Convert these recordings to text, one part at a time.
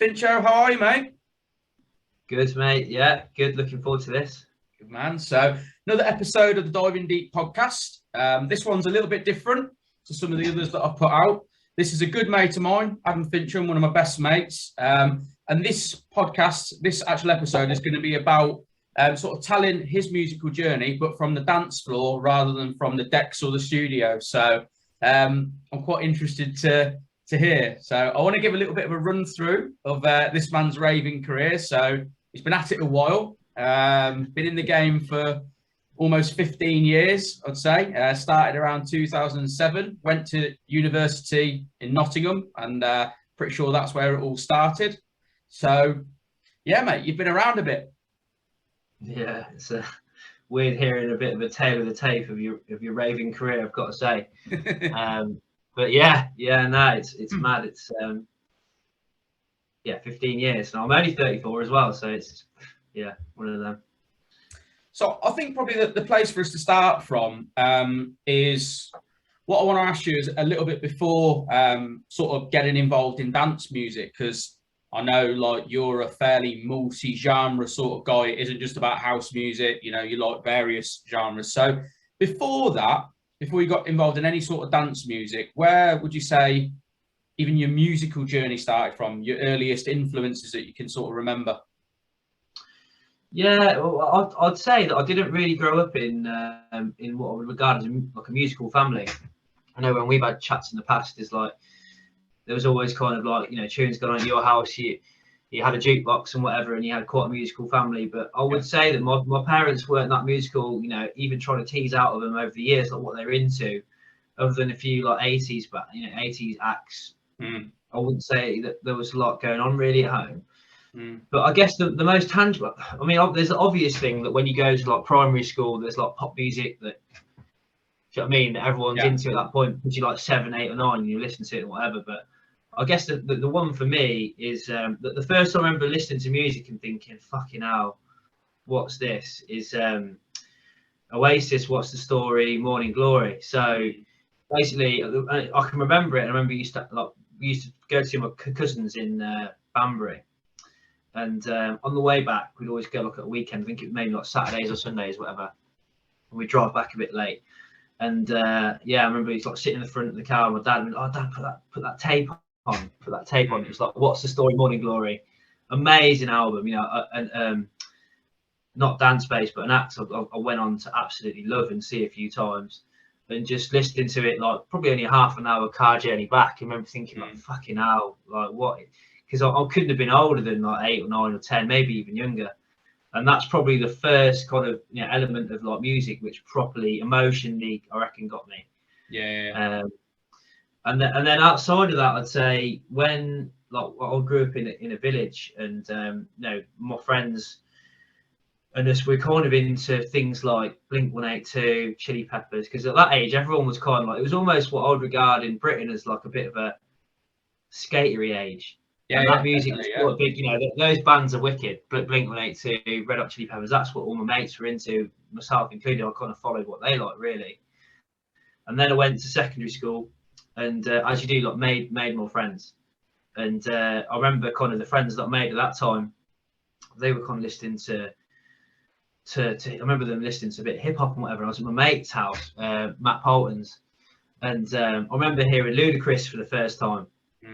Fincho, how are you, mate? Good, mate. Yeah, good. Looking forward to this. Good man. So, another episode of the Diving Deep podcast. This one's a little bit different to some of the others that I've put out. This is a good mate of mine, Adam Fincham, one of my best mates. And this podcast, this actual episode, is going to be about sort of telling his musical journey, but from the dance floor rather than from the decks or the studio. So, I'm quite interested to hear. So, I want to give a little bit of a run through of this man's raving career. So, he's been at it a while. Been in the game for almost 15 years, I'd say. Started around 2007, went to university in Nottingham, and pretty sure that's where it all started. So, yeah, mate, you've been around a bit. Yeah, it's weird hearing a bit of a tale of the tape of your raving career, I've got to say. But no, it's mad. It's 15 years, and I'm only 34 as well, so it's one of them. So I think probably the place for us to start from is what I want to ask you is a little bit before sort of getting involved in dance music, because I know like you're a fairly multi-genre sort of guy. It isn't just about house music, you like various genres. So before that, before you got involved in any sort of dance music, where would you say even your musical journey started from, your earliest influences that you can sort of remember? Yeah, well, I'd say that I didn't really grow up in what I would regard as like a musical family. I know when we've had chats in the past, is like there was always kind of like tunes going on at your house. You had a jukebox and whatever, and you had quite a musical family. But I would say that my parents weren't that musical. Even trying to tease out of them over the years like what they're into, other than a few like 80s, but 80s acts. I wouldn't say that there was a lot going on really at home. But I guess the most tangible, I mean, there's an obvious thing that when you go to like primary school, there's like pop music that, do you know what I mean, that everyone's into at that point, because you're like 7, 8, or 9, and you listen to it or whatever. But I guess the one for me is that the first time I remember listening to music and thinking, fucking hell, what's this? Is Oasis, What's the Story, Morning Glory. So basically, I can remember it. I remember we used to go to my cousins in Banbury. And on the way back, we'd always go look at a weekend. I think it was maybe like Saturdays or Sundays, whatever. And we'd drive back a bit late. And I remember he's like sitting in the front of the car. And my dad went, "Oh, Dad, put that tape on. Put that tape on." It was like, "What's the Story, Morning Glory?" Amazing album, and not dance based, but an act I went on to absolutely love and see a few times. And just listening to it, like probably only a half an hour car journey back, I remember thinking, like, fucking hell, like what? Because I couldn't have been older than like 8 or 9 or 10, maybe even younger. And that's probably the first kind of element of like music which properly emotionally, I reckon, got me. And then outside of that, I'd say when like I grew up in a village, and my friends and us, we're kind of into things like Blink-182, Chili Peppers, because at that age everyone was kind of like, it was almost what I would regard in Britain as like a bit of a skatery age. That music was quite big, those bands are wicked. Blink-182, Red Hot Chili Peppers, that's what all my mates were into, myself included. I kind of followed what they like, really. And then I went to secondary school, and as you do, like made more friends. And I remember kind of the friends that I made at that time, they were kind of listening to I remember them listening to a bit of hip hop and whatever. I was at my mate's house, Matt Polton's, and I remember hearing Ludacris for the first time,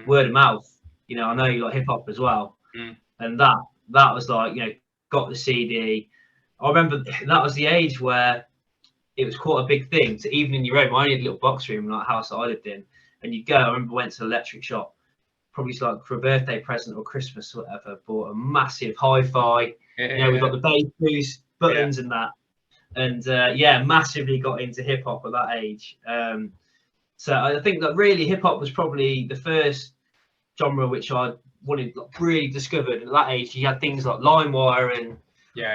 word of mouth. I know you like hip hop as well, and that was like, got the CD. I remember that was the age where it was quite a big thing to, even in your own. I only had a little box room, like house that I lived in, and you go. I remember went to the electric shop, probably like for a birthday present or Christmas or whatever. Bought a massive hi-fi. We've got the bass boost buttons and that, and massively got into hip hop at that age. So I think that really hip hop was probably the first genre which I wanted, like, really discovered. At that age, you had things like LimeWire and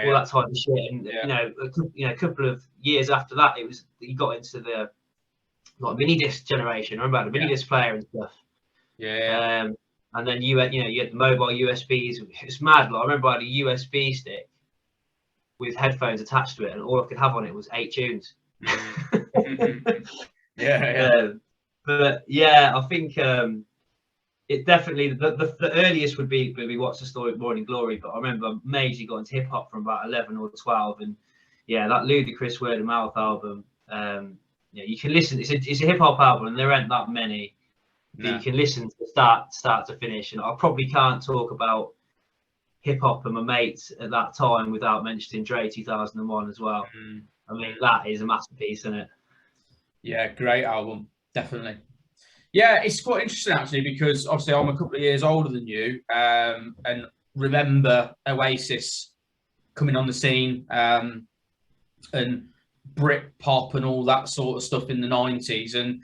all that type of shit. And a couple of years after that, it was you got into the like mini disc generation. I remember the mini disc player and stuff. And then you had the mobile USBs. It's mad. Like, I remember I had a USB stick with headphones attached to it, and all I could have on it was 8 tunes. But I think it definitely the earliest would be What's the Story, Morning Glory. But I remember majorly got into hip hop from about 11 or 12, and yeah, that Ludacris Word of Mouth album. Yeah, you can listen. It's a hip hop album, and there aren't that many that you can listen to start to finish. And I probably can't talk about hip hop and my mates at that time without mentioning Dre 2001 as well. I mean, that is a masterpiece, isn't it? Yeah, great album, definitely. Yeah, it's quite interesting actually, because obviously I'm a couple of years older than you, and remember Oasis coming on the scene, and Brit pop and all that sort of stuff in the 90s. And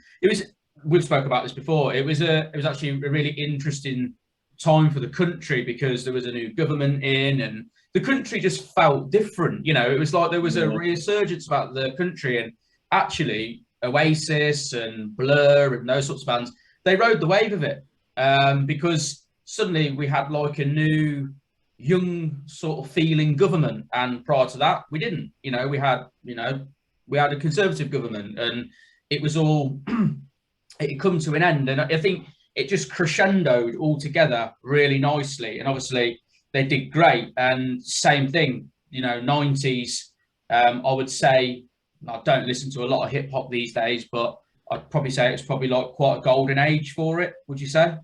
we've spoke about this before. It was actually a really interesting time for the country, because there was a new government in, and the country just felt different. You know, it was like there was a resurgence about the country, and actually Oasis and Blur and those sorts of bands, they rode the wave of it, because suddenly we had like a new young sort of feeling government, and prior to that we didn't. We had a conservative government, and it was all it had come to an end, and I think it just crescendoed all together really nicely. And obviously they did great. And same thing, 90s, I would say, I don't listen to a lot of hip hop these days, but I'd probably say it's probably like quite a golden age for it. Would you say?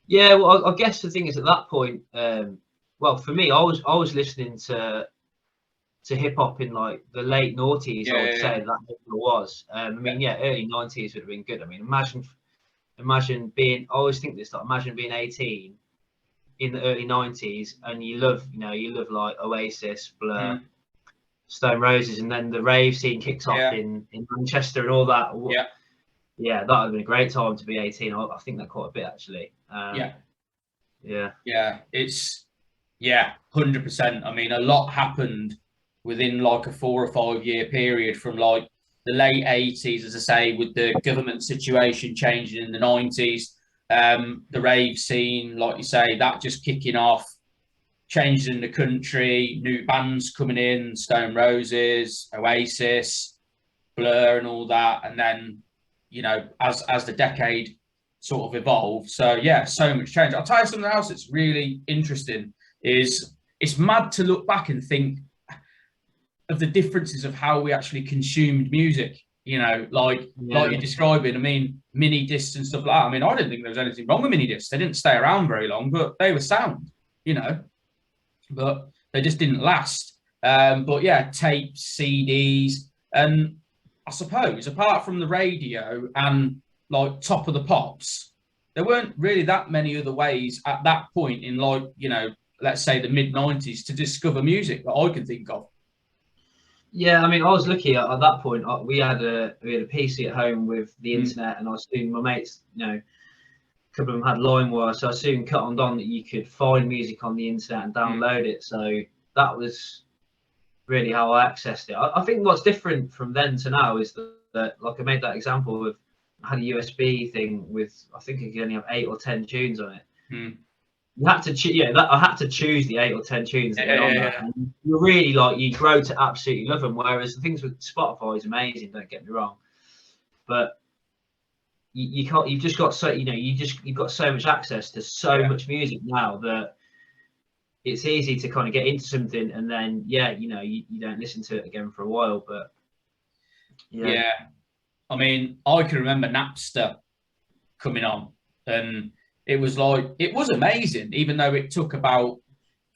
Yeah, well, I guess the thing is, at that point, well, for me, I was listening to hip hop in like the late noughties. I would say that it was. I mean, early 90s would have been good. I mean, imagine being. I always think this. Like, imagine being 18 in the early 90s, and you love like Oasis, Blur, Stone Roses, and then the rave scene kicks off in Manchester and all that. Yeah, that would have been a great time to be 18. I think that quite a bit actually. It's 100%. I mean, a lot happened within like a 4 or 5 year period, from like the late 80s, as I say, with the government situation changing in the 90s, the rave scene, like you say, that just kicking off, changes in the country, new bands coming in, Stone Roses, Oasis, Blur and all that. And then, as the decade sort of evolved. So yeah, so much change. I'll tell you something else that's really interesting is it's mad to look back and think of the differences of how we actually consumed music, like you're describing. I mean, mini discs and stuff like that. I mean, I didn't think there was anything wrong with mini discs. They didn't stay around very long, but they were sound, but they just didn't last. But yeah, tapes, CDs, and I suppose apart from the radio and like Top of the Pops, there weren't really that many other ways at that point in, like, let's say the mid 90s, to discover music that I can think of. Yeah, I mean, I was lucky at that point. We had a PC at home with the internet, and I was soon, my mates, a couple of them had LimeWire, so I soon cut on that you could find music on the internet and download it. So that was really how I accessed it. I think what's different from then to now is that like I made that example of, I had a USB thing with, I think you could only have 8 or 10 tunes on it. You had to I had to choose the 8 or 10 tunes that went on that. And you really you grow to absolutely love them. Whereas the things with Spotify is amazing, don't get me wrong, but you can't. You've just got you've got so much access to so much music now that it's easy to kind of get into something and then you don't listen to it again for a while. But I mean, I can remember Napster coming on, and it was amazing, even though it took about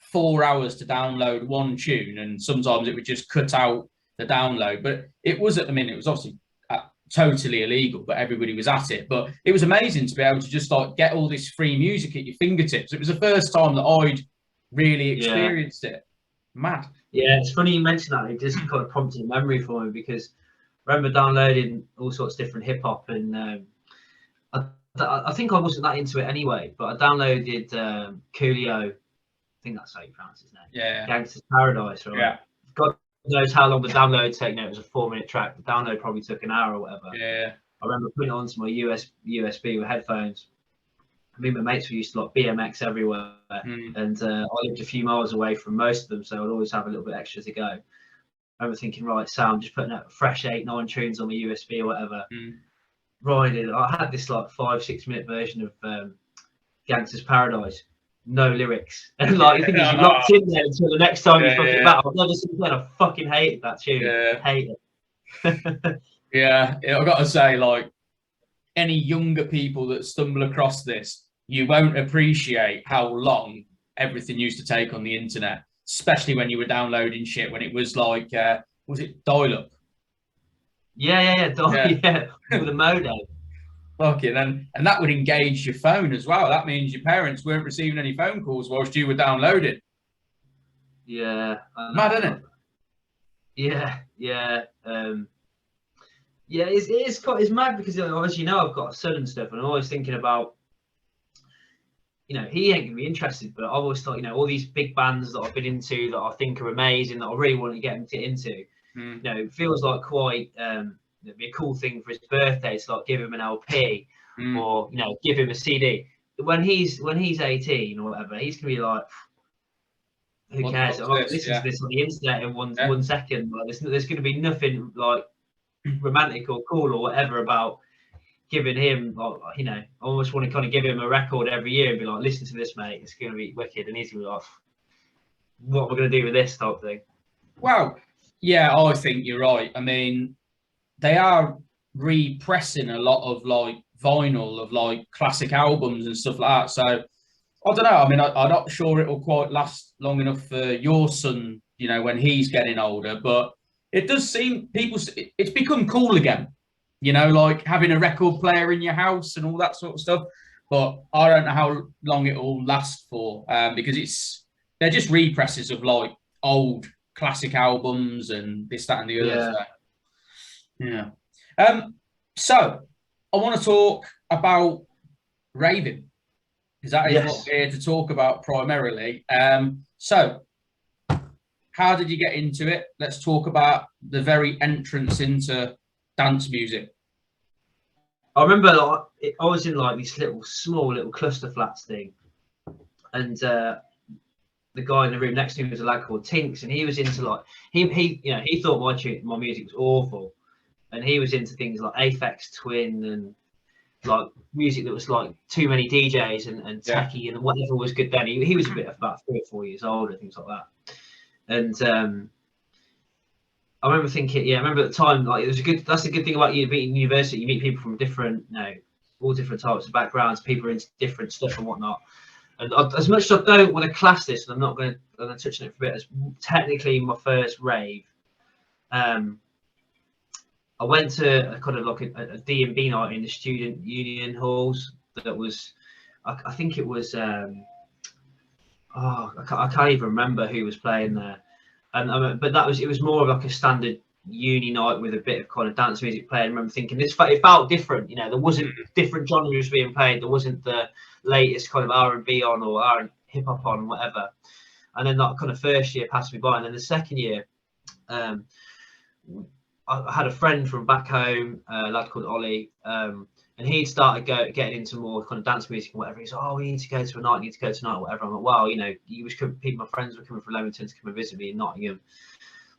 4 hours to download one tune, and sometimes it would just cut out the download. But it was obviously totally illegal, but everybody was at it. But it was amazing to be able to just get all this free music at your fingertips. It was the first time that I'd really experienced it. Mad. Yeah, it's funny you mentioned that. It just kind of prompted a memory for me, because I remember downloading all sorts of different hip hop, and I think I wasn't that into it anyway, but I downloaded Coolio. I think that's how you pronounce his name. Yeah. Gangsta's Paradise. Right? Yeah. God knows how long the download took. It was a 4-minute track. The download probably took an hour or whatever. Yeah. I remember putting it onto my USB with headphones. Me and my mates were used to BMX everywhere, and I lived a few miles away from most of them, so I'd always have a little bit extra to go. I remember thinking, right, Sam, just putting out fresh 8-9 tunes on the USB or whatever. Riding. I had this 5-6 minute version of Gangster's Paradise, no lyrics, and like the thing is, you're locked in there until the next time you fuck it back. I've never seen that. I fucking hated that tune. Hate it. Yeah, I've got to say, like, any younger people that stumble across this, you won't appreciate how long everything used to take on the internet, especially when you were downloading shit when it was like, was it dial-up? Yeah. With a modem. Fucking, and that would engage your phone as well. That means your parents weren't receiving any phone calls whilst you were downloading. Yeah. Mad, isn't it? Yeah. Yeah, it's mad because, as you know, I've got a son and stuff, and I'm always thinking about, you know, he ain't gonna be interested, but I've always thought, you know, all these big bands that I've been into that I think are amazing, that I really want to get him into, you know, it feels like quite it'd be a cool thing for his birthday to like give him an LP or, you know, give him a CD. When he's 18 or whatever, he's gonna be like, who cares? I'll listen to this on the internet in 1 second. Like, there's gonna be nothing like romantic or cool or whatever about giving him, like, you know, I almost want to kind of give him a record every year and be like, listen to this, mate, it's going to be wicked, and he's going to be like, what am I going to do with this type thing? Well, yeah, I think you're right. I mean, they are repressing a lot of like vinyl of like classic albums and stuff like that. So I don't know. I mean, I'm not sure it'll quite last long enough for your son, you know, when he's getting older, but it does seem it's become cool again, you know, like having a record player in your house and all that sort of stuff. But I don't know how long it'll last for, because they're just represses of like old classic albums and this, that, and the other. Yeah. So I want to talk about raving, because that is what we're here to talk about primarily. So how did you get into it? Let's talk about the very entrance into dance music. I remember like, I was in like this small little cluster flats thing, and the guy in the room next to me was a lad called Tinks, and he was into like he you know, he thought my music was awful, and he was into things like Aphex Twin and like music that was like too many DJs and techie and whatever was good then. He was a bit of about 3 or 4 years older, things like that. And I remember thinking, I remember at the time, like, that's a good thing about you being in university. You meet people from different, you know, all different types of backgrounds. People are into different stuff and whatnot. And as much as I don't want to class this, and I'm not going to touch on it for a bit, as technically my first rave, I went to a kind of like a D&B night in the student union halls. That was, I think it was, I can't even remember who was playing there. And but it was more of like a standard uni night with a bit of kind of dance music playing. I remember thinking it felt different, you know, there wasn't different genres being played, there wasn't the latest kind of R&B on or hip hop on, whatever. And then that kind of first year passed me by, and then the second year, I had a friend from back home, a lad called Ollie, and he'd started getting into more kind of dance music and whatever. He's like, oh, we need to go to a night, whatever. I'm like, wow, you know, my friends were coming from Leamington to come and visit me in Nottingham.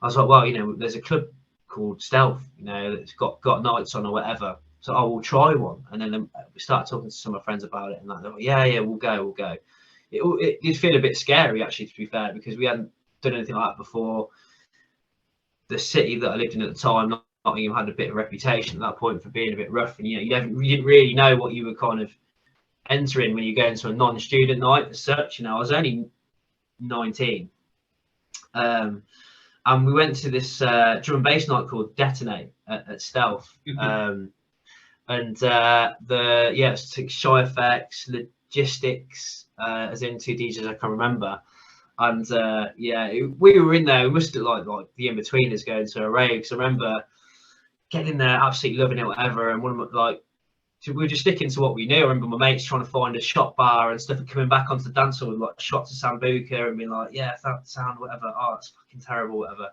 I was like, well, you know, there's a club called Stealth, you know, that's got nights on or whatever. So I will try one. And then we started talking to some of my friends about it, and like, oh, yeah, we'll go. It did feel a bit scary, actually, to be fair, because we hadn't done anything like that before. The city that I lived in at the time, Nottingham, had a bit of reputation at that point for being a bit rough, and you know, you didn't really know what you were kind of entering when you go into a non-student night as such. You know, I was only 19, and we went to this drum and bass night called Detonate at Stealth, and it's Shy Effects, Logistics, as in 2 DJs I can remember. And we were in there. We must have like the in-betweeners going to a rave. Because I remember getting in there, absolutely loving it, whatever. And one of my, we were just sticking to what we knew. I remember my mates trying to find a shot bar and stuff, and coming back onto the dance floor with like shots of Sambuca and being like, yeah, that sound, whatever. Oh, it's fucking terrible, whatever.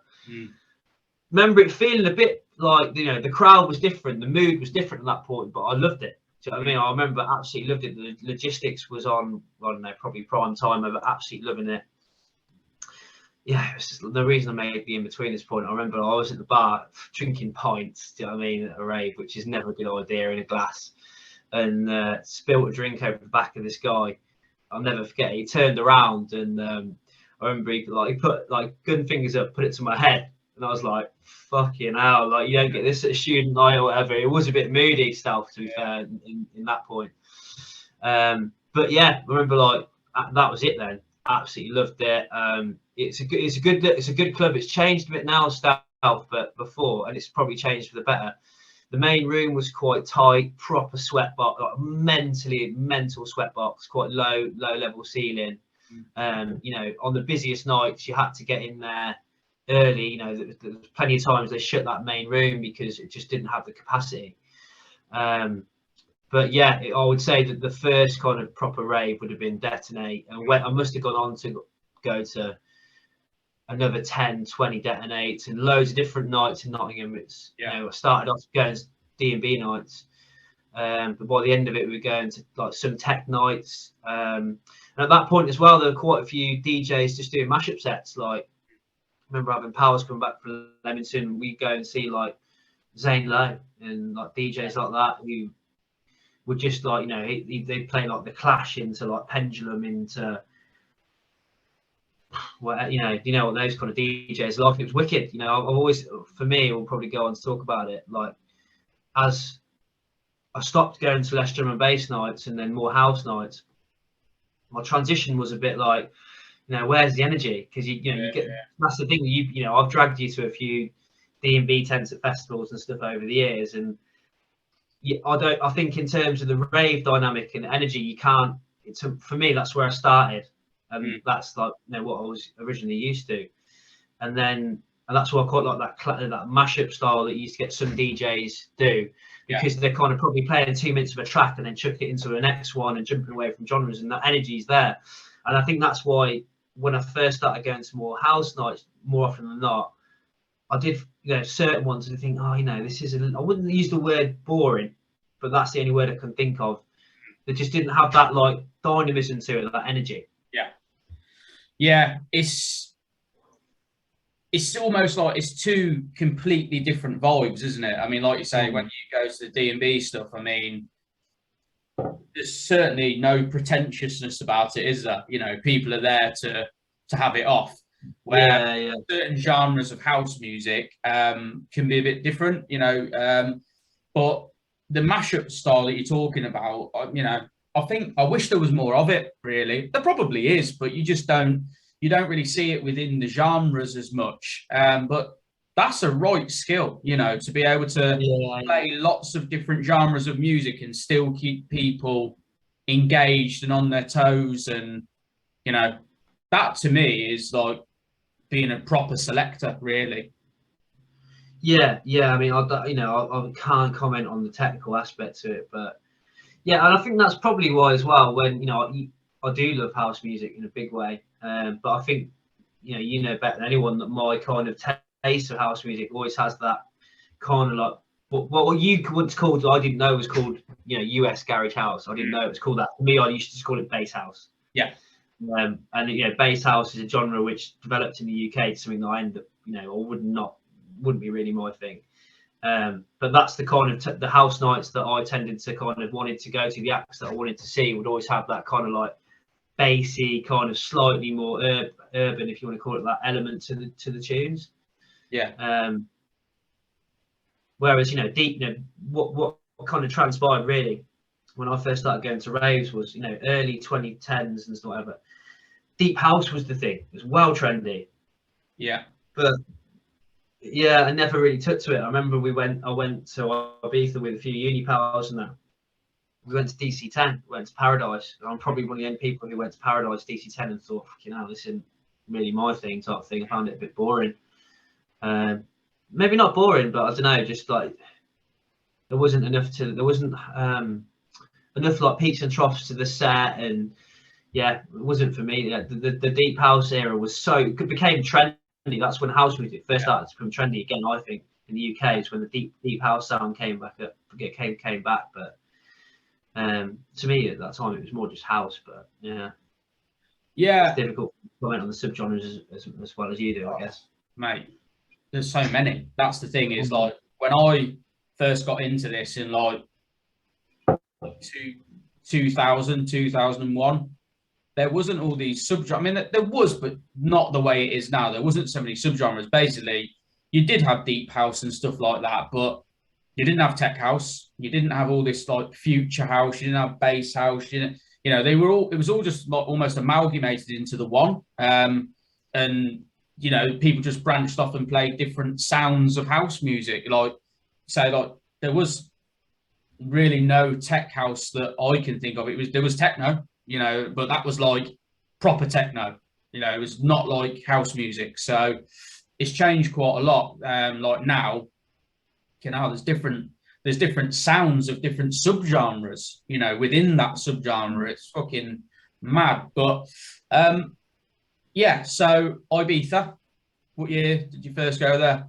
Remember it feeling a bit like, you know, the crowd was different, the mood was different at that point, but I loved it. Do you know what I mean? I remember absolutely loved it. The Logistics was on, I don't know, probably prime time. I was absolutely loving it. Yeah, it was just the reason I made the in-between this point. I remember I was at the bar drinking pints, do you know what I mean, at a rave, which is never a good idea in a glass. and spilt a drink over the back of this guy. I'll never forget it. He turned around and I remember he put like gun fingers up, put it to my head, and I was like, fucking hell, like you don't get this at a student night or whatever. It was a bit moody stuff, to be fair, in that point. But yeah, I remember like that was it then. Absolutely loved it. It's a good club. It's changed a bit now, stuff, but before, and it's probably changed for the better. The main room was quite tight, proper sweat box, like mental sweat box, quite low level ceiling. You know, on the busiest nights, you had to get in there early. You know, there was plenty of times they shut that main room because it just didn't have the capacity. But yeah, I would say that the first kind of proper rave would have been Detonate, and when I must have gone on to go to another 10, 20 Detonates and loads of different nights in Nottingham. It's you know, I started off going to D&B nights, but by the end of it, we were going to like some tech nights. And at that point as well, there were quite a few DJs just doing mashup sets. Like, I remember having Powers come back from Leamington. We go and see like Zane Lowe and like DJs like that who would just like, you know, they play like the Clash into like Pendulum into. Well, you know what those kind of DJs are like. It was wicked. You know, I've always, for me, we'll probably go on to talk about it. Like, as I stopped going to less drum and bass nights and then more house nights, my transition was a bit like, you know, where's the energy? Because you get that's the thing. You know, I've dragged you to a few D&B tents at festivals and stuff over the years, and I think in terms of the rave dynamic and energy, you can't. For me, that's where I started. And that's like, you know, what I was originally used to, and that's why I quite like that mashup style that you used to get some DJs do, because they're kind of probably playing 2 minutes of a track and then chuck it into the next one and jumping away from genres, and that energy is there. And I think that's why when I first started going to more house nights, more often than not, I did, you know, certain ones and think, oh, you know, this is I wouldn't use the word boring, but that's the only word I can think of. That just didn't have that like dynamism to it, that energy. Yeah, it's almost like it's two completely different vibes, isn't it? I mean, like you say, when you go to the D&B stuff, I mean, there's certainly no pretentiousness about it, is there? You know, people are there to have it off. Where certain genres of house music can be a bit different, you know. But the mashup style that you're talking about, you know, I wish there was more of it, really. There probably is, but you don't really see it within the genres as much. But that's a right skill, you know, to be able to play lots of different genres of music and still keep people engaged and on their toes. And, you know, that to me is like being a proper selector, really. Yeah. I mean, I can't comment on the technical aspect to it, but yeah, and I think that's probably why as well. When, you know, I do love house music in a big way, but I think, you know better than anyone that my kind of taste of house music always has that kind of like what you once called, I didn't know was called, you know, US garage house. I didn't know it was called that. For me, I used to just call it bass house. Yeah. And you know, bass house is a genre which developed in the UK to something that I ended up, you know, wouldn't be really my thing. But that's the kind of the house nights that I tended to kind of wanted to go to. The acts that I wanted to see would always have that kind of like bassy, kind of slightly more urban, if you want to call it that, element to the tunes. Yeah. Whereas, you know, deep, you know, what kind of transpired really when I first started going to raves was, you know, early 2010s and whatever. Deep house was the thing. It was well trendy. Yeah. But yeah, I never really took to it. I remember I went to Ibiza with a few uni pals and that. We went to DC10, went to Paradise. I'm probably one of the only people who went to Paradise DC10 and thought, fucking hell, this isn't really my thing type of thing. I found it a bit boring. Maybe not boring, but I don't know, just like there wasn't enough like peaks and troughs to the set, and yeah, it wasn't for me. Yeah, the deep house era it became trendy. That's when house music first started to become trendy again. I think in the UK is when the deep house sound came back. But to me at that time it was more just house. But yeah, it's difficult to comment on the subgenres as well as you do, I guess. Mate, there's so many. That's the thing, is like when I first got into this in like 2000, 2001. There wasn't all these subgenres. I mean, there was, but not the way it is now. There wasn't so many subgenres. Basically, you did have deep house and stuff like that, but you didn't have tech house. You didn't have all this like future house. You didn't have bass house. You didn't, you know, they were all. It was all just like almost amalgamated into the one. And you know, people just branched off and played different sounds of house music. Like, say, like there was really no tech house that I can think of. There was techno, you know, but that was like proper techno. You know, it was not like house music. So it's changed quite a lot. Like now, you know, there's different sounds of different subgenres, you know, within that subgenre. It's fucking mad. But yeah, so Ibiza, what year did you first go there?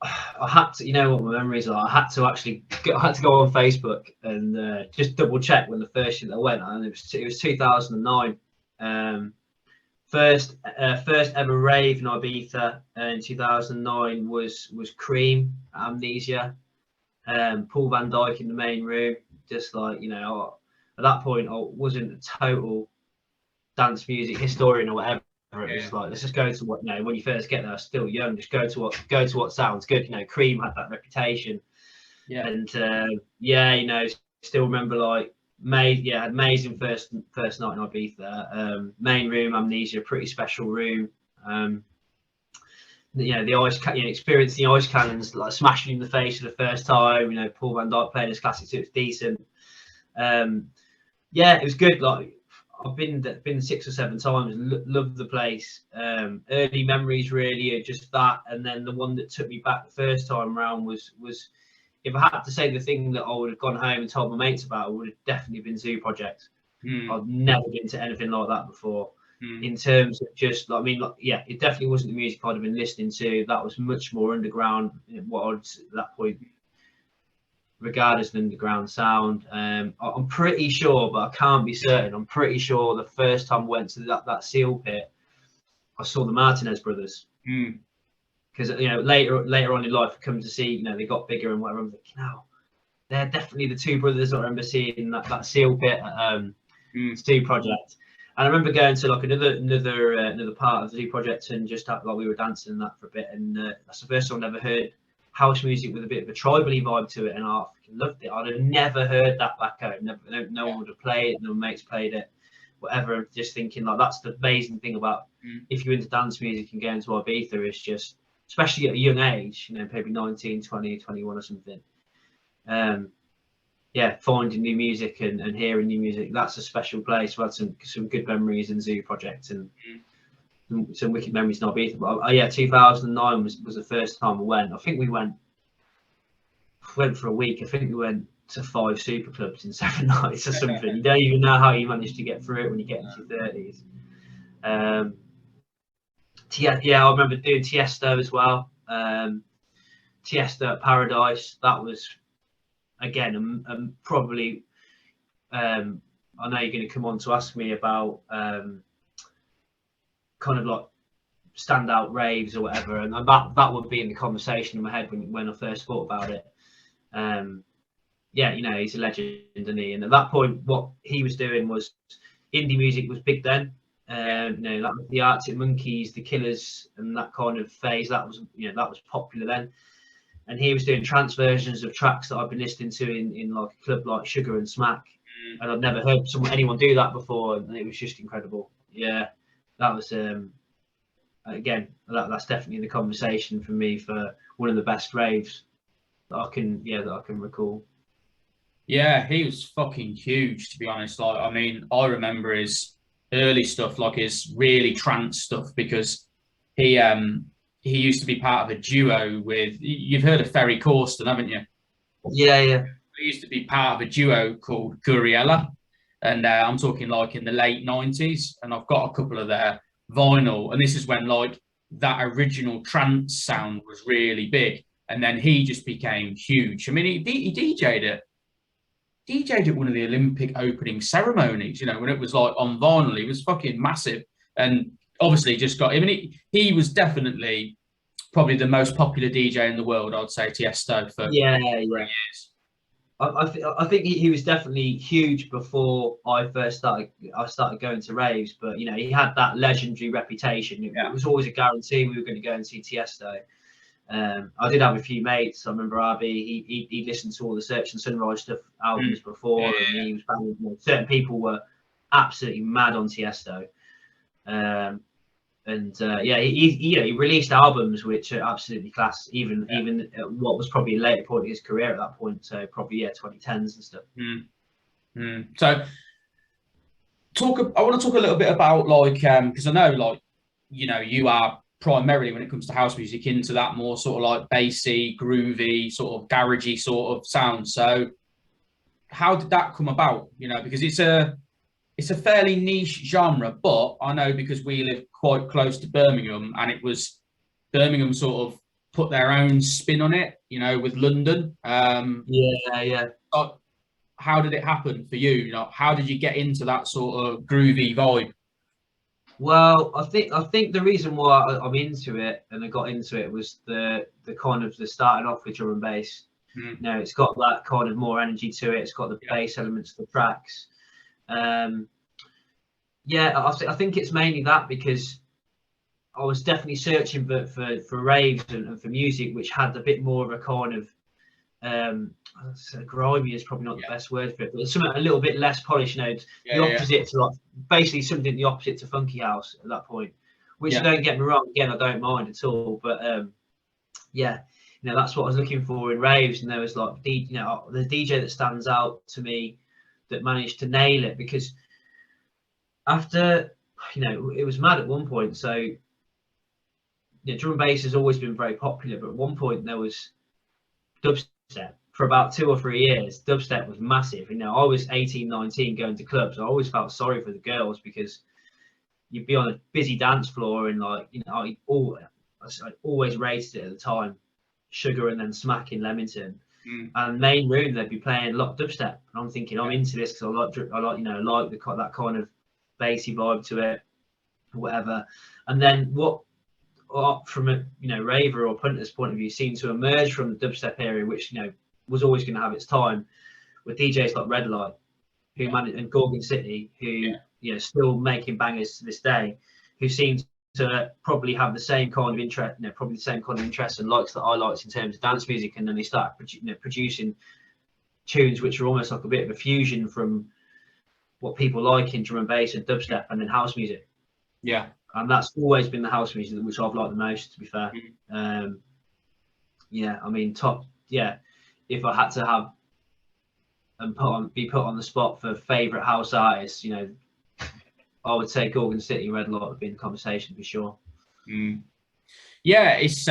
I had to, you know what my memories are. I had to go on Facebook and just double check when the first year that I went, and it was 2009. First ever rave in Ibiza in 2009 was Cream, Amnesia, Paul van Dyk in the main room. Just like, you know, at that point I wasn't a total dance music historian or whatever. It was like, let's just go to what, you know, when you first get there, still young, just go to what sounds good. You know, Cream had that reputation. Yeah. And yeah, you know, still remember like had amazing first night in Ibiza. Main room, Amnesia, pretty special room. You know, the ice, you know, experiencing the ice cannons, like smashing in the face for the first time. You know, Paul van Dyk playing his classics, so it was decent. Yeah, it was good. Like, I've been 6 or 7 times. Loved the place. Early memories really are just that, and then the one that took me back the first time around was if I had to say the thing that I would have gone home and told my mates about, it would have definitely been Zoo Project. I've never been to anything like that before. In terms of just, I mean, like, yeah, it definitely wasn't the music I'd have been listening to. That was much more underground. What I'd at that point regard as an underground sound. I'm pretty sure, but I can't be certain. I'm pretty sure the first time I went to that Seal Pit, I saw the Martinez brothers. Because you know, later on in life, I come to see, you know, they got bigger and whatever. I'm thinking, oh, they're definitely the two brothers that I remember seeing that Seal Pit Zoo Project. And I remember going to like another part of the Zoo Project and just like we were dancing and that for a bit. And that's the first time I never heard house music with a bit of a tribally vibe to it, and I fucking loved it. I'd have never heard that back home. No one would have played it. No mates played it. Whatever. I'm just thinking like that's the amazing thing about if you're into dance music and going to Ibiza, is just, especially at a young age, you know, maybe 19, 20, 21 or something. Yeah, finding new music and hearing new music. That's a special place. We had some good memories in Zoo Project and some wicked memories in Ibiza. But yeah, 2009 was the first time I went. I think we went for a week. I think we went to 5 super clubs in 7 nights or something. You don't even know how you managed to get through it when you get into your 30s. Yeah, I remember doing Tiesto as well. Tiesto at Paradise. That was, again, probably. I know you're going to come on to ask me about kind of like standout raves or whatever, and that would be in the conversation in my head when I first thought about it. Yeah, you know, he's a legend, isn't he? And at that point, what he was doing was indie music was big then. You know, like the Arctic Monkeys, the Killers, and that kind of phase. That was, you know, that was popular then. And he was doing trance versions of tracks that I've been listening to in like a club like Sugar and Smack, and I'd never heard anyone do that before, and it was just incredible. Yeah, that was again, that's definitely in the conversation for me for one of the best raves that I can recall. Yeah, he was fucking huge, to be honest. Like, I mean, I remember his early stuff, like his really trance stuff, because he used to be part of a duo with, you've heard of Ferry Corsten, haven't you? Yeah. He used to be part of a duo called Guriella, and I'm talking like in the late 90s, and I've got a couple of their vinyl, and this is when like that original trance sound was really big, and then he just became huge. I mean, he DJ'd at one of the Olympic opening ceremonies, you know, when it was like on vinyl. He was fucking massive, and obviously just got, I mean, he was definitely probably the most popular DJ in the world, I'd say, Tiesto, for years. I think he was definitely huge before I started going to raves, but you know, he had that legendary reputation. It was always a guarantee we were going to go and see Tiesto. I did have a few mates. I remember Arby. He listened to all the Search and Sunrise stuff albums before, and he was banging, you know, certain people were absolutely mad on Tiesto. He released albums which are absolutely class, even at what was probably a later point in his career at that point. So probably 2010s and stuff. So I want to talk a little bit about like because I know like you are primarily when it comes to house music into that more sort of like bassy, groovy, sort of garagey sort of sound. So how did that come about? Because it's a fairly niche genre, but I know because we live quite close to Birmingham, and it was Birmingham sort of put their own spin on it, with London. How did it happen for you? How did you get into that sort of groovy vibe? Well, I think the reason why I'm into it and I got into it was the kind of the starting off with drum and bass. It's got that kind of more energy to it. It's got the bass elements of the tracks. I think it's mainly that, because I was definitely searching for raves and for music which had a bit more of a kind of grimy is probably not the best word for it, but something a little bit less polished. The opposite to like basically something the opposite to funky house at that point. Which don't get me wrong, again, I don't mind at all, but that's what I was looking for in raves. And there was like the DJ that stands out to me that managed to nail it, because after it was mad at one point. So drum and bass has always been very popular, but at one point there was dubstep for about 2 or 3 years. Dubstep was massive. I was 18, 19 going to clubs. I always felt sorry for the girls, because you'd be on a busy dance floor and I always rated it at the time, Sugar and then Smack in Leamington. And main room, they'd be playing a lot of dubstep, and I'm thinking I'm into this because I like that kind of bassy vibe to it, or whatever. And then what from a raver or punter's point of view seemed to emerge from the dubstep area, which was always going to have its time, with DJs like Red Light, who managed, and Gorgon City, who still making bangers to this day, who seemed to probably have the same kind of interest, and likes that I liked in terms of dance music. And then they started producing tunes which are almost like a bit of a fusion from what people like in drum and bass and dubstep and then house music. And that's always been the house music which I've liked the most, to be fair. If I had to have and be put on the spot for favourite house artists, I would say Gorgon City, Red Light would be in the conversation for sure. It's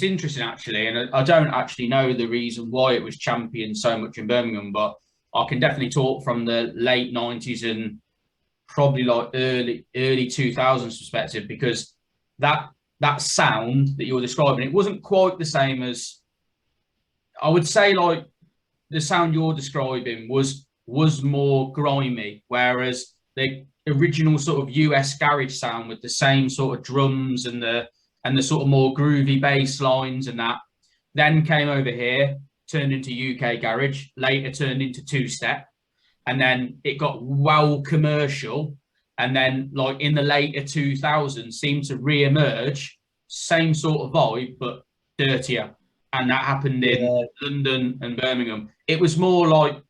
interesting actually, and I don't actually know the reason why it was championed so much in Birmingham, but I can definitely talk from the late 90s and probably like early 2000s perspective, because that sound that you're describing, it wasn't quite the same as, I would say, like the sound you're describing was more grimy, whereas the original sort of US garage sound with the same sort of drums and the sort of more groovy bass lines and that then came over here, turned into UK garage, later turned into two-step, and then it got well commercial, and then like in the later 2000s seemed to re-emerge, same sort of vibe but dirtier, and that happened in London and Birmingham. It was more like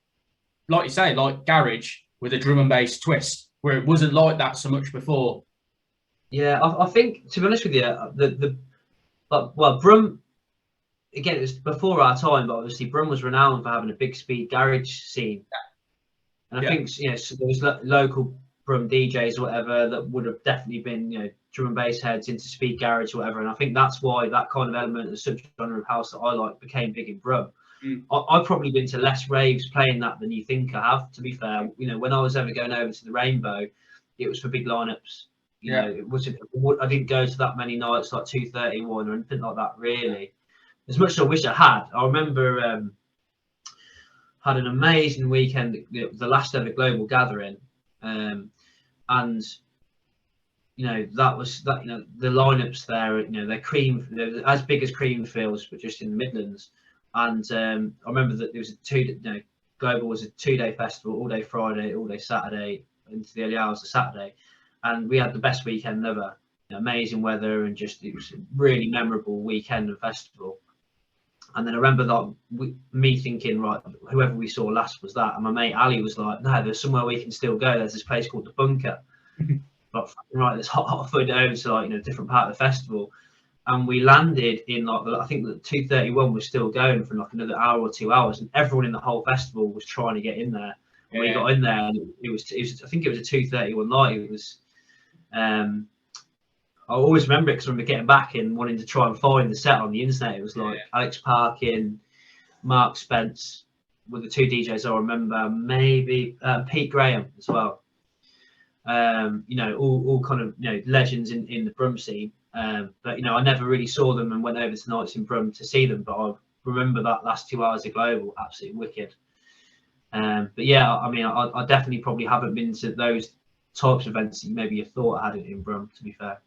you say, like garage with a drum and bass twist, where it wasn't like that so much before. I think, to be honest with you, Brum, again, it was before our time, but obviously Brum was renowned for having a big speed garage scene. And I think so there was local Brum DJs or whatever that would have definitely been drum and bass heads into speed garage or whatever. And I think that's why that kind of element of subgenre of house that I like became big in Brum. I've probably been to less raves playing that than you think I have, to be fair. When I was ever going over to the Rainbow, it was for big lineups. I didn't go to that many nights like 231 or anything like that, really. As much as I wish I had. I remember had an amazing weekend, the last ever global gathering, and that was that. The lineups there, they're as big as Creamfields, but just in the Midlands. And I remember that there was Global was a 2-day festival, all day Friday, all day Saturday, into the early hours of Saturday, and we had the best weekend ever. Amazing weather, and just it was a really memorable weekend and festival. And then I remember that me thinking, right, whoever we saw last was that, and my mate Ali was like, no, there's somewhere we can still go. There's this place called the Bunker. Like, right, there's half foot over to like a different part of the festival. And we landed in like I think the 2:31 was still going for like another hour or 2 hours, and everyone in the whole festival was trying to get in there. And we got in there, and it was I think it was a 2:31 night. It was I always remember it because I remember getting back and wanting to try and find the set on the internet. It was like Alex Parkin, Mark Spence were the two DJs I remember, maybe Pete Graham as well. All kind of legends in the Brum scene. But I never really saw them and went over to nights in Brum to see them. But I remember that last 2 hours of Global, absolutely wicked. But yeah, I mean, I definitely probably haven't been to those types of events that maybe you thought I had it in Brum, to be fair.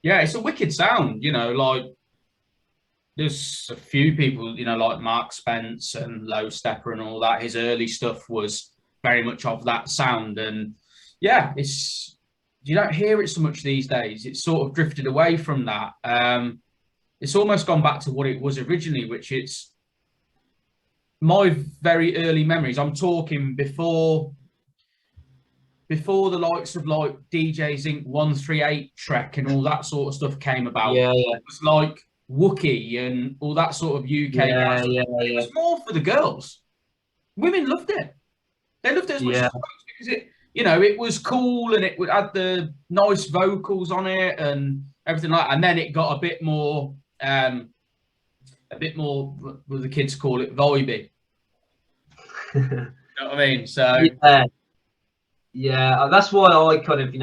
Yeah, it's a wicked sound, like there's a few people, like Mark Spence and Low Stepper and all that. His early stuff was very much of that sound. And yeah, you don't hear it so much these days. It's sort of drifted away from that. It's almost gone back to what it was originally, which it's my very early memories. I'm talking before the likes of like DJs Inc. 138 Trek and all that sort of stuff came about. Yeah. It was like Wookie and all that sort of UK. Yeah. It was more for the girls. Women loved it. They loved it as much as because it was cool, and it had the nice vocals on it and everything like that. And then it got a bit more, what the kids call it, vibey. You know what I mean? So yeah, that's why I kind of,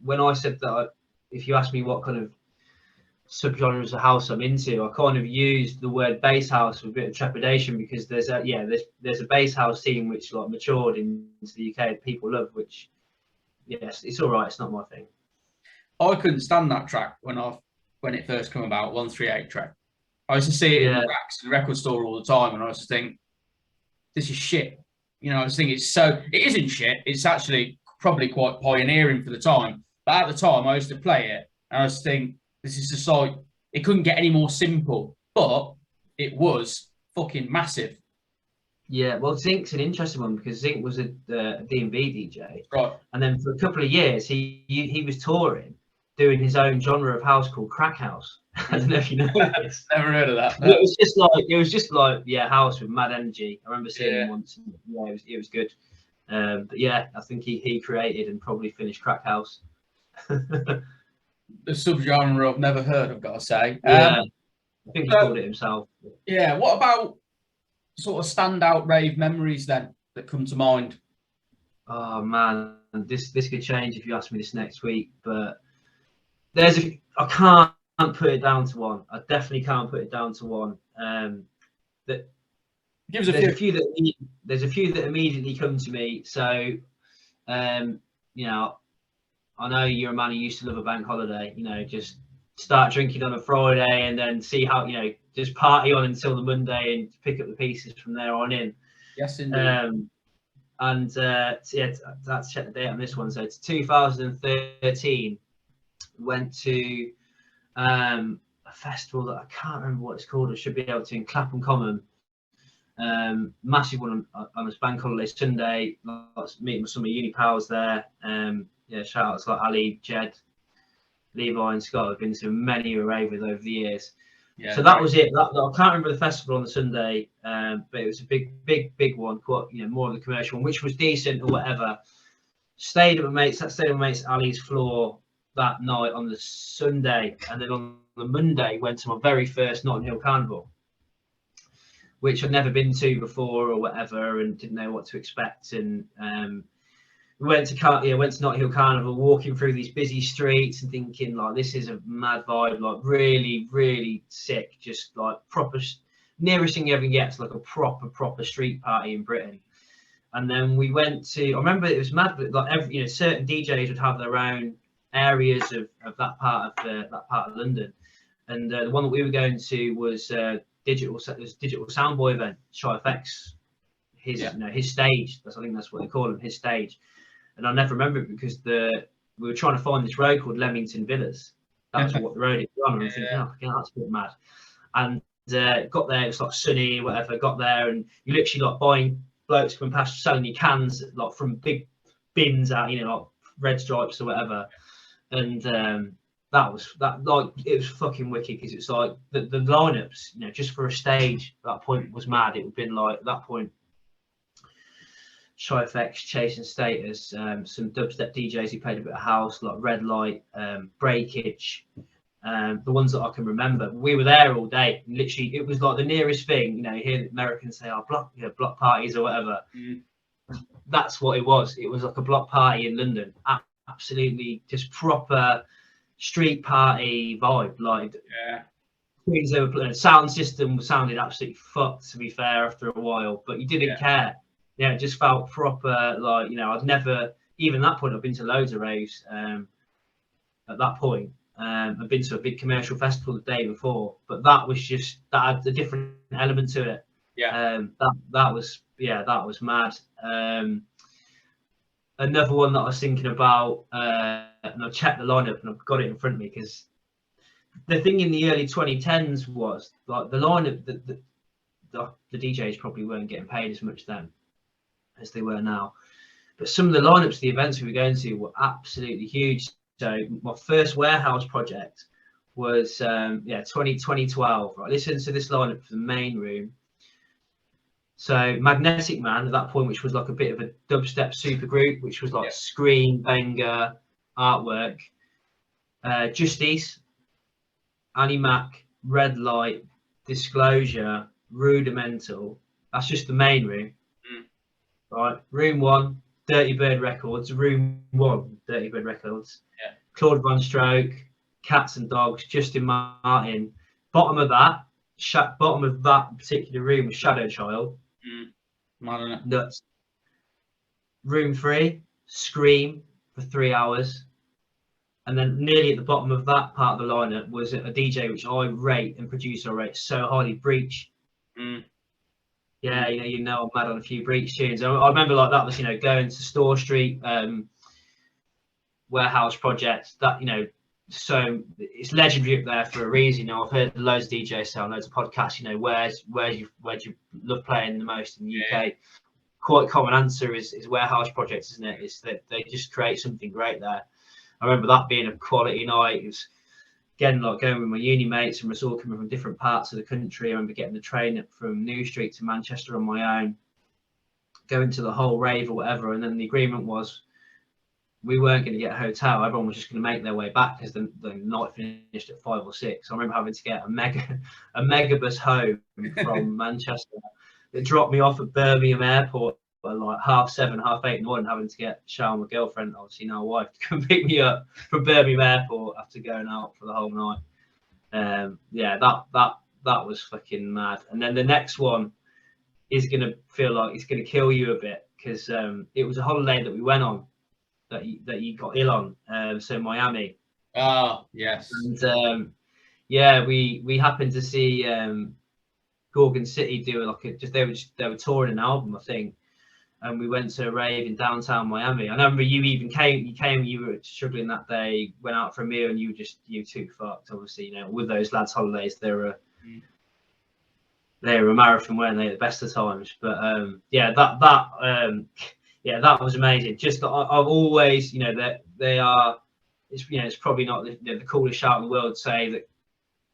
when I said that, if you ask me what kind of subgenres of house I'm into, I kind of used the word bass house with a bit of trepidation, because there's a bass house scene which like matured into the UK, people love, which yes, it's all right, it's not my thing. I couldn't stand that track when it first came about, 138 Track. I used to see it in the racks in the record store all the time, and I used to think, this is shit. I was thinking it isn't shit. It's actually probably quite pioneering for the time. But at the time, I used to play it, and I was thinking, this is just like, it couldn't get any more simple, but it was fucking massive. Yeah, well, Zinc's an interesting one, because Zinc was a D&B DJ, right? And then for a couple of years, he was touring, doing his own genre of house called crack house. I don't know if you know this. Never heard of that. No. It was just like house with mad energy. I remember seeing him once. And, it was good. But yeah, I think he created and probably finished crack house. The subgenre I've never heard, I've got to say. Yeah, I think he called it himself. Yeah. What about sort of standout rave memories then that come to mind? Oh man, this could change if you ask me this next week. But I can't put it down to one. I definitely can't put it down to one. There's a few that immediately come to me. So, I know you're a man who used to love a bank holiday. Just start drinking on a Friday and then see how just party on until the Monday and pick up the pieces from there on in. Yes, indeed. Let's check the date on this one. So it's 2013. Went to a festival that I can't remember what it's called. I should be able to, in Clapham Common. Massive one on this bank holiday Sunday. Meeting with some of uni pals there. Shout outs like Ali, Jed, Levi, and Scott. I've been to many ravers over the years. Yeah, so that was it. I can't remember the festival on the Sunday, but it was a big one. Quite, more of the commercial one, which was decent or whatever. Stayed at my mate's Ali's floor that night on the Sunday, and then on the Monday went to my very first Notting Hill Carnival, which I'd never been to before or whatever, and didn't know what to expect. And we went to Notting Hill Carnival, walking through these busy streets and thinking like, this is a mad vibe, like really, really sick, just like proper, nearest thing you ever can get to like a proper street party in Britain. And then we went to, I remember it was mad, but like certain DJs would have their own areas of that part of London. And the one that we were going to was digital soundboy event, Shy FX, his his stage. I think that's what they call him, his stage. And I never remember it because we were trying to find this road called Leamington Villas. That's what the road is on. And I'm thinking, oh, that's a bit mad. And got there, it was like sunny, whatever. Got there, and you literally like buying blokes coming past selling you cans like from big bins out, like Red Stripes or whatever. And that was it was fucking wicked because it's like the lineups, just for a stage at that point was mad. It would have been like at that point. Shy FX, Chasing Status, some dubstep DJs who played a bit of house, like Red Light, Breakage, the ones that I can remember. We were there all day. Literally, it was like the nearest thing. You hear Americans say, block parties or whatever. Mm. That's what it was. It was like a block party in London. Absolutely, just proper street party vibe. Like, things they were playing. Sound system sounded absolutely fucked, to be fair, after a while, but you didn't care. Yeah, it just felt proper. Like, I'd never, even at that point, I've been to loads of raves. At that point, I've been to a big commercial festival the day before, but that had a different element to it. Yeah. That was mad. Another one that I was thinking about, and I checked the lineup and I've got it in front of me because the thing in the early 2010s was like the lineup that the DJs probably weren't getting paid as much then as they were now, but some of the lineups, the events we were going to were absolutely huge. So my first warehouse project was 2012. Right, listen to this lineup for the main room. So Magnetic Man at that point, which was like a bit of a dubstep super group, which was like screen banger artwork. Justice, Annie Mac, Red Light, Disclosure, Rudimental. That's just the main room. Right, room 1, Dirty Bird Records. Room 1, Dirty Bird Records. Yeah. Claude Von Stroke, Cats and Dogs, Justin Martin. Bottom of that particular room was Shadow Child. Nuts. Room 3, Scream for 3 hours. And then nearly at the bottom of that part of the lineup was a DJ which I rate and producer I rate so highly, Breach. Yeah, I'm mad on a few Breach tunes. I remember like that was, going to Store Street warehouse project that, so it's legendary up there for a reason. I've heard loads of DJs say on loads of podcasts, where do you love playing the most in the UK? Quite a common answer is warehouse projects, isn't it? It's that they just create something great there. I remember that being a quality night. It was, again, like going with my uni mates, and we're all coming from different parts of the country. I remember getting the train up from New Street to Manchester on my own, going to the whole rave or whatever. And then the agreement was we weren't going to get a hotel. Everyone was just going to make their way back because the night finished at 5 or 6. I remember having to get a megabus home from Manchester that dropped me off at Birmingham Airport at like 7:30, 8:30 in the morning, having to get Sharon, my girlfriend, obviously now wife, to come pick me up from Birmingham Airport after going out for the whole night. That was fucking mad. And then the next one is going to feel like it's going to kill you a bit because it was a holiday that we went on that you got ill on. So Miami. Oh, yes. And we happened to see Gorgon City do they were touring an album, I think. And we went to a rave in downtown Miami. I remember you came, you were struggling that day, went out for a meal, and you too fucked. Obviously, with those lads' holidays, they were a marathon, weren't they? The best of times. But that was amazing. Just I've always, that they are. It's probably not the coolest shout in the world to say that.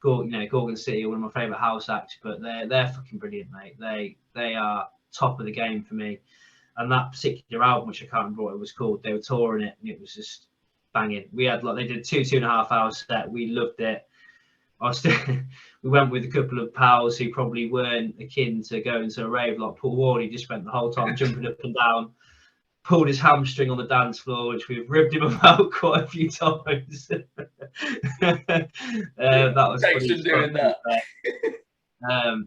Gorgon City are one of my favourite house acts, but they're fucking brilliant, mate. They are top of the game for me. And that particular album, which I can't remember what it was called, they were touring it, and it was just banging. We had they did a 2.5 hour set. We loved it. We went with a couple of pals who probably weren't akin to going to a rave like Paul Ward. He just spent the whole time jumping up and down, pulled his hamstring on the dance floor, which we've ribbed him about quite a few times. That was funny doing that.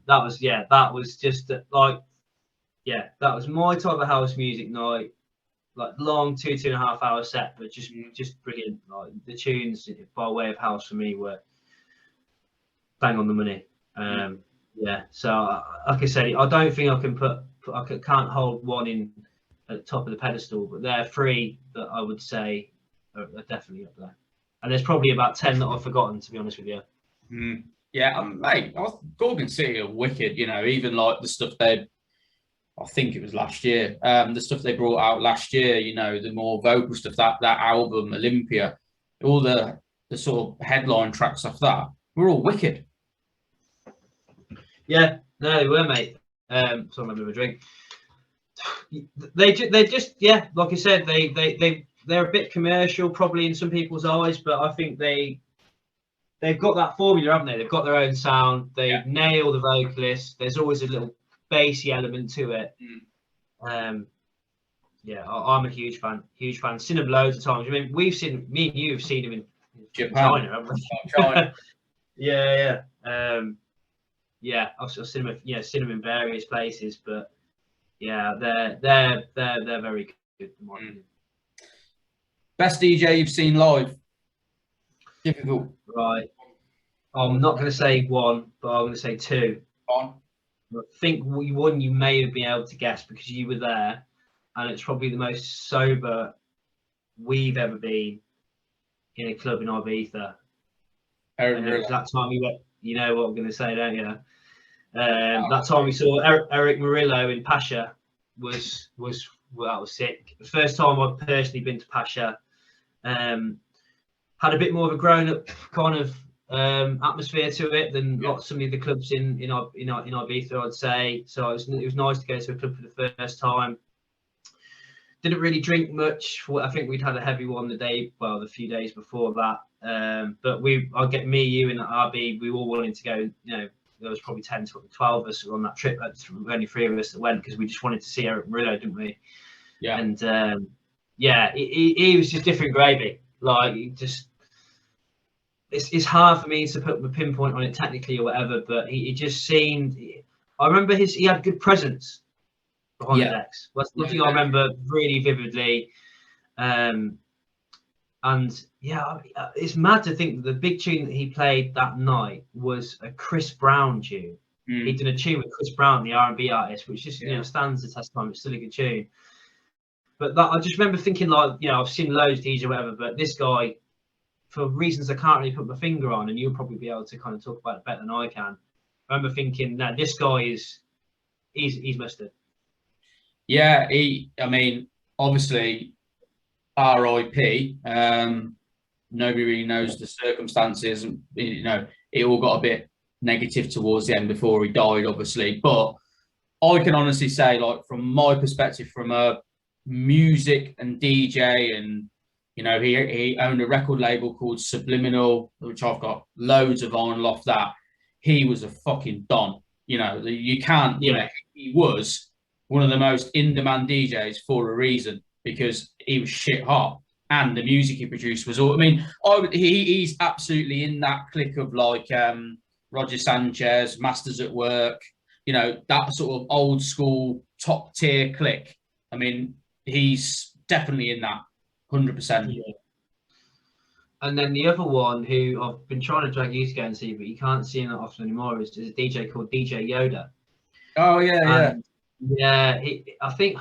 That was just that was my type of house music night. Like long 2.5 hour set, but just brilliant. Like the tunes by way of house for me were bang on the money. Yeah. So like I said, I don't think I can can't hold one in at the top of the pedestal, but there are three that I would say are definitely up there. And there's probably about 10 that I've forgotten, to be honest with you. Yeah, mate, Gorgon City are wicked. You know, even like the stuff I think it was last year. The stuff they brought out last year, you know, the more vocal stuff, that album, Olympia, all the sort of headline tracks off that were all wicked. Yeah, no, they were, mate. So I'm having a drink. They just, yeah, like I said, they're a bit commercial, probably in some people's eyes, but I think they've got that formula, haven't they? They've got their own sound. They nail the vocalist. There's always a little bassy element to it. Yeah, I'm a huge fan. Seen them loads of times. I mean, me and you have seen them in China, haven't we? China. Yeah. I've seen them in various places, but yeah, they're very good. In my opinion. Best DJ you've seen live? Difficult. Right. I'm not going to say one, but I'm going to say two. On. I think one you may have been able to guess because you were there, and it's probably the most sober we've ever been in a club in Ibiza. And it was that time we went. You know what I'm going to say, don't you? That time we saw Eric Murillo in Pasha was sick. The first time I've personally been to Pasha. Had a bit more of a grown-up kind of atmosphere to it than lots of the clubs in Ibiza, I'd say. So it was nice to go to a club for the first time. Didn't really drink much. I think we'd had a heavy one the few days before that. But I'll get me, you, and RB. We all wanted to go. You know, there was probably 10 to 12 of us on that trip. Only 3 of us that went because we just wanted to see Eric Murillo, didn't we? Yeah. And he was just different gravy. Like it's hard for me to put the pinpoint on it technically or whatever, but he just seemed. I remember he had good presence behind the decks. That's the thing I remember really vividly. And yeah, it's mad to think that the big tune that he played that night was a Chris Brown tune. He did a tune with Chris Brown, the R&B artist, which just stands the test of time. It's still a good tune. But I just remember thinking, like, you know, I've seen loads of DJs or whatever, but this guy, for reasons I can't really put my finger on, and you'll probably be able to kind of talk about it better than I can. I remember thinking, no, this guy he's mustard. Yeah, I mean, obviously, R.I.P. Nobody really knows the circumstances, and you know, it all got a bit negative towards the end before he died, obviously. But I can honestly say, like, from my perspective, from a music and DJ, and you know, he owned a record label called Subliminal, which I've got loads of vinyl off that. He was a fucking don. You know, you can't. You know, he was one of the most in-demand DJs for a reason, because he was shit hot, and the music he produced was all. I mean, he's absolutely in that clique of like Roger Sanchez, Masters at Work. You know, that sort of old school top tier clique. I mean, he's definitely in that 100%. Yeah. And then the other one who I've been trying to drag you to go and see, but you can't see him that often anymore, is a DJ called DJ Yoda. Oh yeah, yeah. I think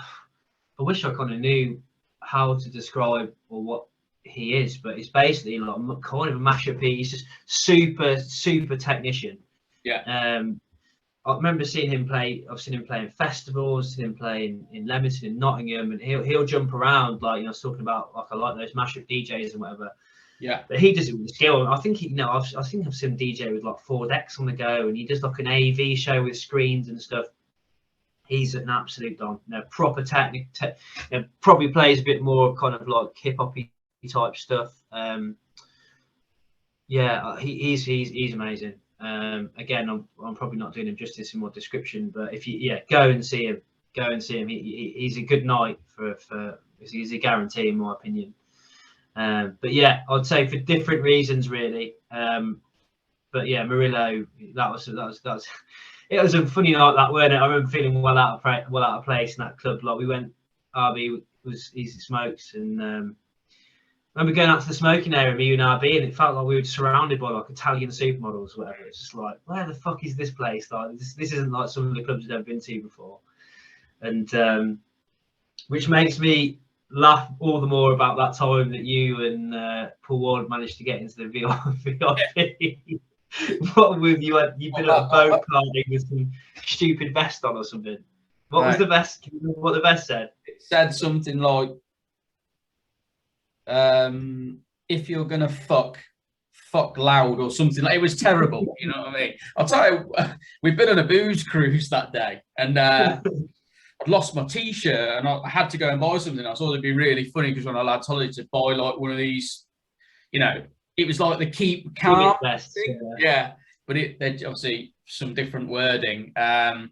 I wish I kind of knew how to describe or what he is, but it's basically like kind of a mashup. He's just super technician. Yeah. I remember seeing him play. I've seen him play in festivals, seen him play in Leamington, in Nottingham, and he'll jump around, like, you know, I was talking about, like, I like those mashup DJs and whatever. Yeah. But he does it with skill. I think I think I've seen him DJ with like 4 decks on the go, and he does like an AV show with screens and stuff. He's an absolute don. You know, proper technique. You know, probably plays a bit more kind of like hip hoppy type stuff. Yeah, he's amazing. Again, I'm probably not doing him justice in my description, but if you go and see him. He's a good night for he's a guarantee in my opinion. But yeah, I'd say for different reasons really. But yeah, Murillo, that was it was a funny night that, weren't it? I remember feeling well out of place in that club. Like, we went, RB was Easy Smokes, and I remember going out to the smoking area, me and RB, and it felt like we were surrounded by like Italian supermodels, or whatever. It's just like, where the fuck is this place? Like, this isn't like some of the clubs I've ever been to before, and which makes me laugh all the more about that time that you and Paul Ward managed to get into the VIP. What with you? You've been at a boat party with some stupid vest on or something. What was the vest? What the vest said? It said something like, if you're gonna fuck loud or something. Like, it was terrible. You know what I mean? I'll tell you, we've been on a booze cruise that day, and I'd lost my t-shirt, and I had to go and buy something. I thought it'd be really funny because when I lads holiday to buy like one of these, you know, it was like the keep calm thing. Yeah, but they're obviously some different wording. And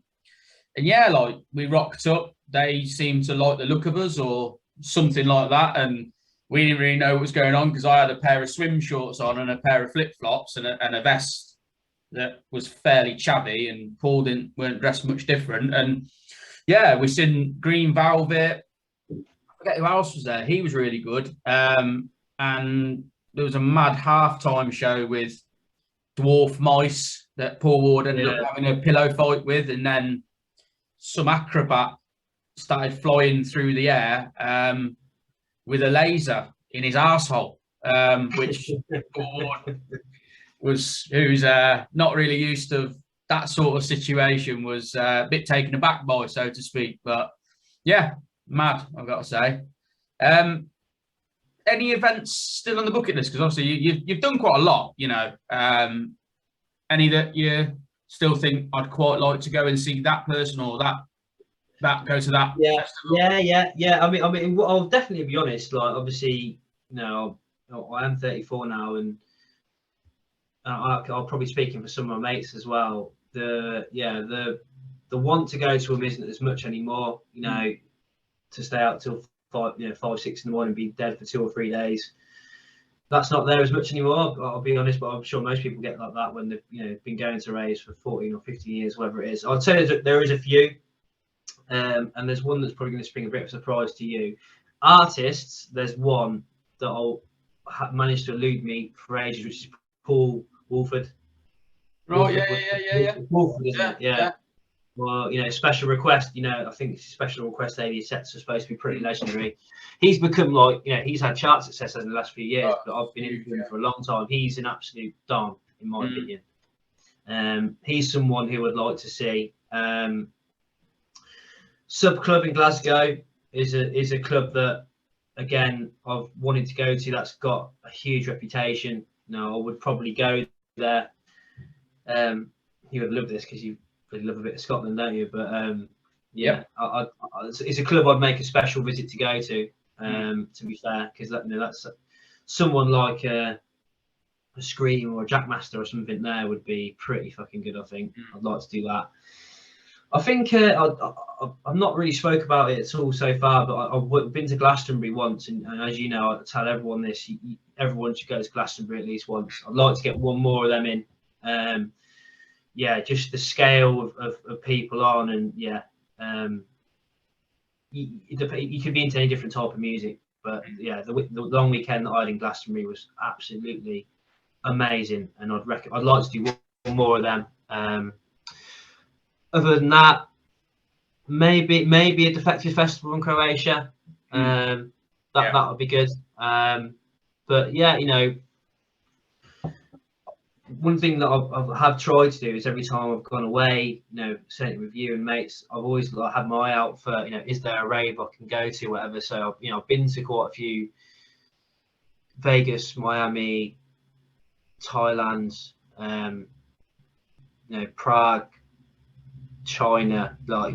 yeah, like we rocked up. They seemed to like the look of us or something like that, and we didn't really know what was going on because I had a pair of swim shorts on and a pair of flip-flops and a vest that was fairly chabby, and Paul weren't dressed much different. And yeah, we seen Green Velvet. I forget who else was there. He was really good. And there was a mad halftime show with dwarf mice that Paul Ward ended up having a pillow fight with, and then some acrobat started flying through the air with a laser in his arsehole, which who's not really used to that sort of situation, was a bit taken aback by, so to speak. But yeah, mad, I've got to say. Any events still on the bucket list? Because obviously you've done quite a lot, you know. Any that you still think I'd quite like to go and see that person, or that go to that festival? Yeah. I mean, I'll definitely be honest. Like, obviously, you know, I am 34 now, and I'll probably speaking for some of my mates as well. The want to go to them isn't as much anymore. You know, to stay out till 5, 6 in the morning, be dead for 2 or 3 days. That's not there as much anymore. I'll be honest, but I'm sure most people get like that when they've been going to raves for 14 or 15 years, whatever it is. I'd say there is a few. And there's one that's probably going to spring a bit of a surprise to you. Artists, there's one that managed to elude me for ages, which is Paul Wolford. Right, yeah. Wolford, isn't it? Yeah. Well, you know, Special Request, you know, I think Special Request 80 sets are supposed to be pretty legendary. He's become like, you know, he's had chart success in the last few years, but I've been into him for a long time. He's an absolute don, in my opinion. He's someone who I'd like to see. Sub Club in Glasgow is a club that, again, I've wanted to go to. That's got a huge reputation. Now, I would probably go there. You would love this because you really love a bit of Scotland, don't you? But it's a club I'd make a special visit to go to. To be fair, because that's someone like a Scream or a Jackmaster or something there would be pretty fucking good. I think I'd like to do that. I think I've not really spoke about it at all so far, but I've been to Glastonbury once, and as you know, I tell everyone this: everyone should go to Glastonbury at least once. I'd like to get one more of them in. Just the scale of people on, and you could be into any different type of music, but the long weekend that I had in Glastonbury was absolutely amazing, and I'd like to do one more of them. Other than that, maybe a Defected Festival in Croatia. That would be good. But yeah, you know, one thing that I have tried to do is every time I've gone away, you know, certainly with you and mates, I've always had my eye out for, you know, is there a rave I can go to, whatever. So I've been to quite a few: Vegas, Miami, Thailand, Prague, China, like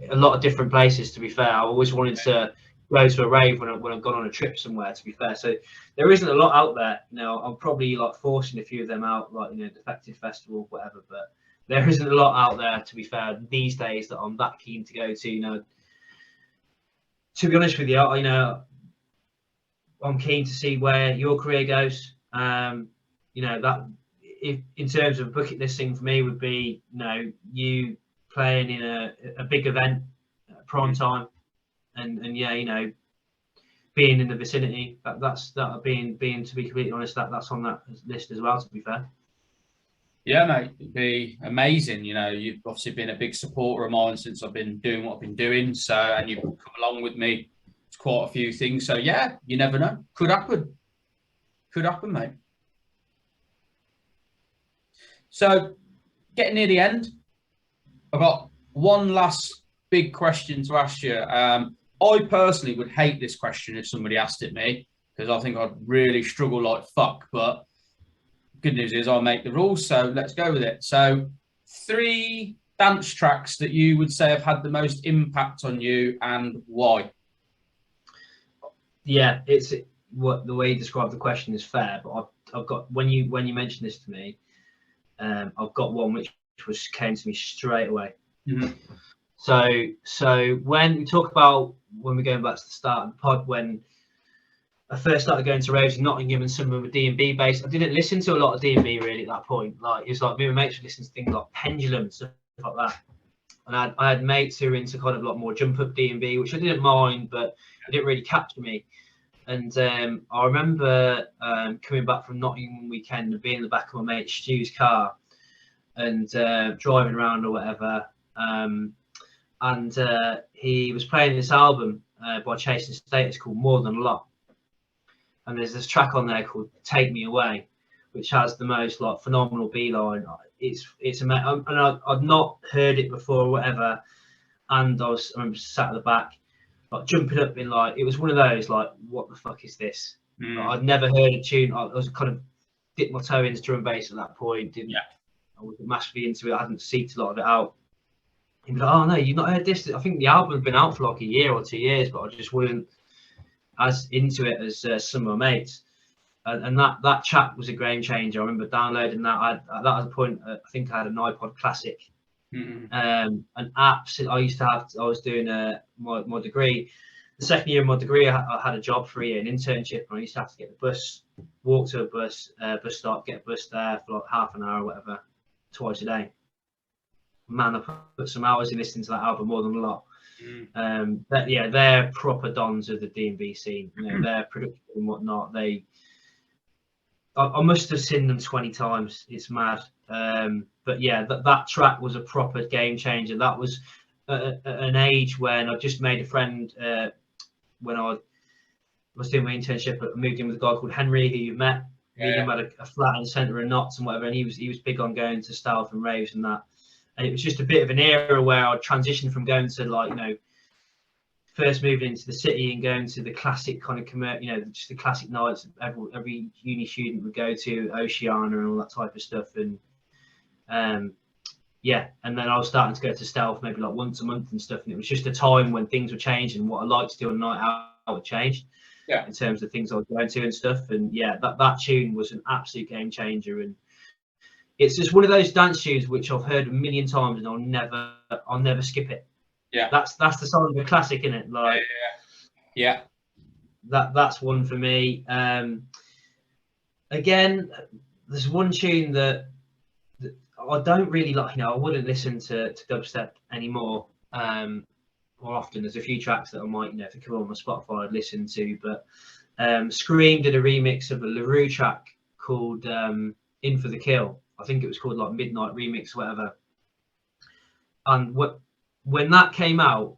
a lot of different places. To be fair, I always wanted to go to a rave when I've gone on a trip somewhere, to be fair. So there isn't a lot out there. I'm probably forcing a few of them out, like, Defected Festival, whatever, but there isn't a lot out there, to be fair, these days that I'm that keen to go to. To be honest with you, I'm keen to see where your career goes. That if in terms of a bucket list thing for me would be, you playing in a big event at prime time, and being being in the vicinity. Being to be completely honest, that's on that list as well, to be fair. Yeah, mate, it'd be amazing. You know, you've obviously been a big supporter of mine since I've been doing what I've been doing. So, and you've come along with me to quite a few things. So, yeah, you never know. Could happen. Could happen, mate. So, getting near the end, I've got one last big question to ask you. I personally would hate this question if somebody asked it me, because I think I'd really struggle like fuck. But good news is I'll make the rules, so let's go with it. So 3 dance tracks that you would say have had the most impact on you and why? Yeah, it's what the way you described the question is fair, but I've got when you mentioned this to me, I've got one which came to me straight away. Mm-hmm. So when we talk about, when we're going back to the start of the pod, when I first started going to raves in Nottingham and some of them were D&B based, I didn't listen to a lot of D&B really at that point. Like, it was like me and my mates would listen to things like Pendulum and stuff like that. And I had mates who were into kind of like more jump up D&B, which I didn't mind, but it didn't really capture me. And I remember coming back from Nottingham one weekend and being in the back of my mate Stu's car and driving around or whatever. And he was playing this album by Chasing Status called More Than a Lot. And there's this track on there called Take Me Away, which has the most like phenomenal B line. It's amazing. And I'd not heard it before or whatever. And I remember sat at the back, like jumping up in like, it was one of those like, what the fuck is this? Like, I'd never heard a tune. I was kind of dipped my toe into drum and bass at that point. I wasn't massively into it. I hadn't seeked a lot of it out. He'd be like, oh no, you've not heard this? I think the album had been out for like a year or 2 years, but I just wasn't as into it as some of my mates. And that track was a game changer. I remember downloading that. That was a point, I think I had an iPod Classic. And absolutely, I was doing my degree. The second year of my degree, I had a job for a year, an internship, and I used to have to get the bus, walk to a bus stop, get a bus there for like half an hour or whatever, twice a day. Man, I put some hours in listening to that album, More Than a Lot. They're proper dons of the D&B scene. You know, their production and whatnot. I must have seen them 20 times. It's mad. But yeah, that track was a proper game changer. That was an age when I just made a friend. When I was doing my internship, I moved in with a guy called Henry, who you met. Me and him had a flat in the centre of Notts and whatever, and he was big on going to Stealth and raves and that. And it was just a bit of an era where I transitioned from going to like, you know, first moving into the city and going to the classic kind of just the classic nights every uni student would go to, Oceana and all that type of stuff. And and then I was starting to go to Stealth maybe like once a month and stuff. And it was just a time when things were changing. What I liked to do on a night out would change. In terms of things I was going to and stuff. And that tune was an absolute game changer. And it's just one of those dance tunes which I've heard a million times and I'll never skip it. That's the song of a classic, isn't it? Like, that's one for me. Again, there's one tune that I don't really like. You know, I wouldn't listen to dubstep anymore more often. There's a few tracks that I might, if they come on my Spotify, I'd listen to. But Scream did a remix of a LaRue track called In for the Kill. I think it was called like Midnight Remix, whatever. And when that came out,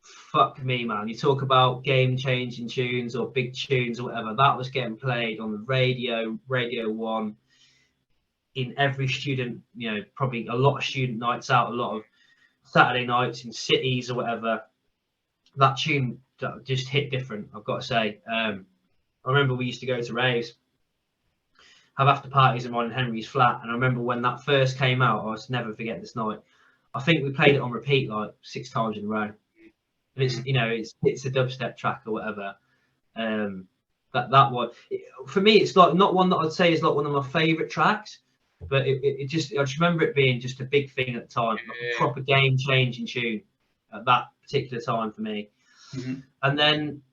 fuck me, man. You talk about game-changing tunes or big tunes or whatever. That was getting played on the Radio 1, in every student, probably a lot of student nights out, a lot of Saturday nights in cities or whatever. That tune just hit different, I've got to say. I remember we used to go to raves, have after parties in mine and Henry's flat, and I remember when that first came out, I was never forget this night. I think we played it on repeat like 6 times in a row. And it's a dubstep track or whatever. That one for me, it's like not one that I'd say is like one of my favourite tracks, but I just remember it being just a big thing at the time, like a proper game changing tune at that particular time for me. And then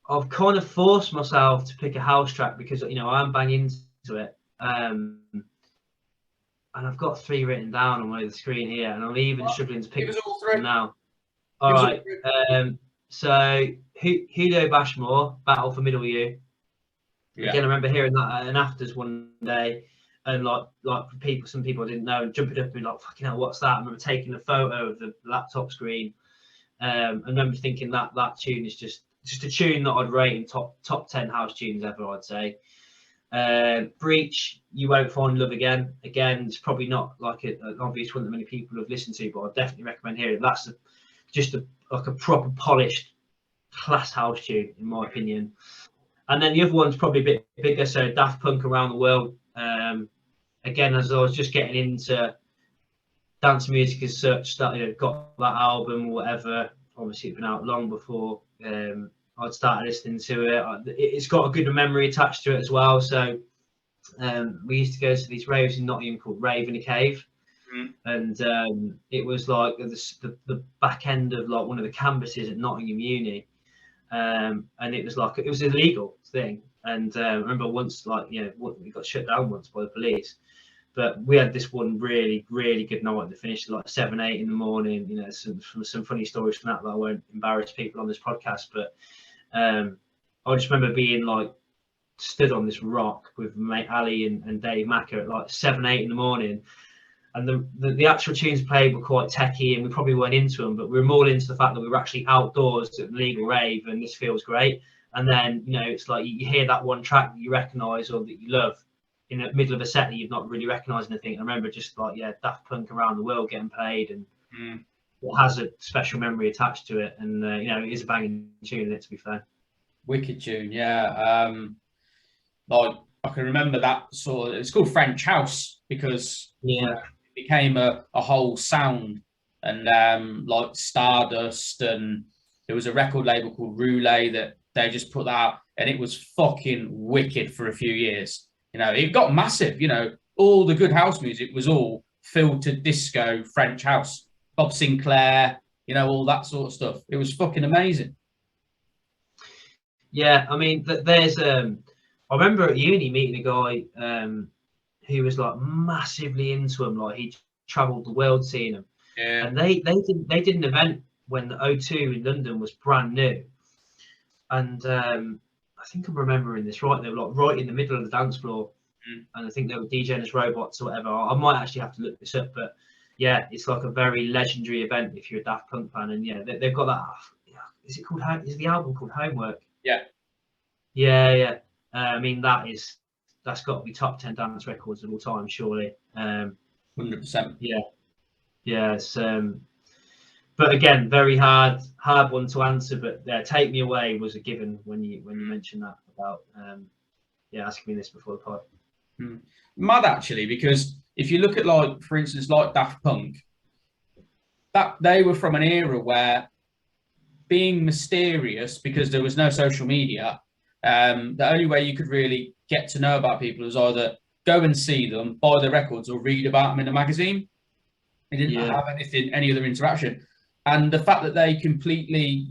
I've kind of forced myself to pick a house track because I am banging into it. And I've got 3 written down on the screen here, and I'm even struggling to pick them now. All right. So Hugo Bashmore, Battle for Middle U. Yeah. Again, I remember hearing that at an afters one day, and like some people I didn't know, and jumping up and being like, "Fucking hell, what's that?" I remember taking a photo of the laptop screen. I remember thinking that tune is just a tune that I'd rate in top 10 house tunes ever, I'd say. Breach, You Won't Find Love Again. Again, it's probably not like an obvious one that many people have listened to, but I definitely recommend hearing it. That's just like a proper polished class house tune, in my opinion. And then the other one's probably a bit bigger, so Daft Punk Around the World. Again, as I was just getting into dance music as such, that got that album or whatever. Obviously, it's been out long before I'd started listening to it. It's got a good memory attached to it as well. So we used to go to these raves in Nottingham called Raving Cave, and it was like the back end of like one of the campuses at Nottingham Uni, and it was like it was an illegal thing. And I remember once, like we got shut down once by the police. But we had this one really, really good night that finished at like 7, 8 in the morning. Some funny stories from that I won't embarrass people on this podcast. But I just remember being like stood on this rock with mate Ali and Dave Macker at like 7, 8 in the morning. And the actual tunes played were quite techie, and we probably weren't into them, but we were more into the fact that we were actually outdoors at the legal rave, and this feels great. And then, it's like you hear that one track that you recognise or that you love in the middle of a set that you've not really recognised anything. I remember just like, Daft Punk Around the World getting played, and it has a special memory attached to it. And, it is a banging tune, to be fair. Wicked tune, yeah. Like, I can remember that sort of, it's called French House because it became a whole sound, and like Stardust, and there was a record label called Roulette that they just put that out, and it was fucking wicked for a few years. It got massive. All the good house music was all filtered disco, French house, Bob Sinclair, all that sort of stuff. It was fucking amazing. Yeah, I mean, there's I remember at uni meeting a guy who was like massively into them. Like he travelled the world seeing them. Yeah. And they did an event when the O2 in London was brand new, and I think I'm remembering this right. They were like right in the middle of the dance floor, and I think they were DJing as robots or whatever. I might actually have to look this up, but yeah, it's like a very legendary event if you're a Daft Punk fan. And yeah, they've got that. Is it called? Is the album called Homework? Yeah. Yeah. I mean, that's got to be top 10 dance records of all time, surely. 100%. Yeah. It's, but again, very hard one to answer. But Take Me Away was a given when you mentioned that about asking me this before the pod. Mad actually, because if you look at like, for instance, like Daft Punk, that they were from an era where being mysterious, because there was no social media, the only way you could really get to know about people was either go and see them, buy their records, or read about them in a magazine. They didn't have any other interaction. And the fact that they completely,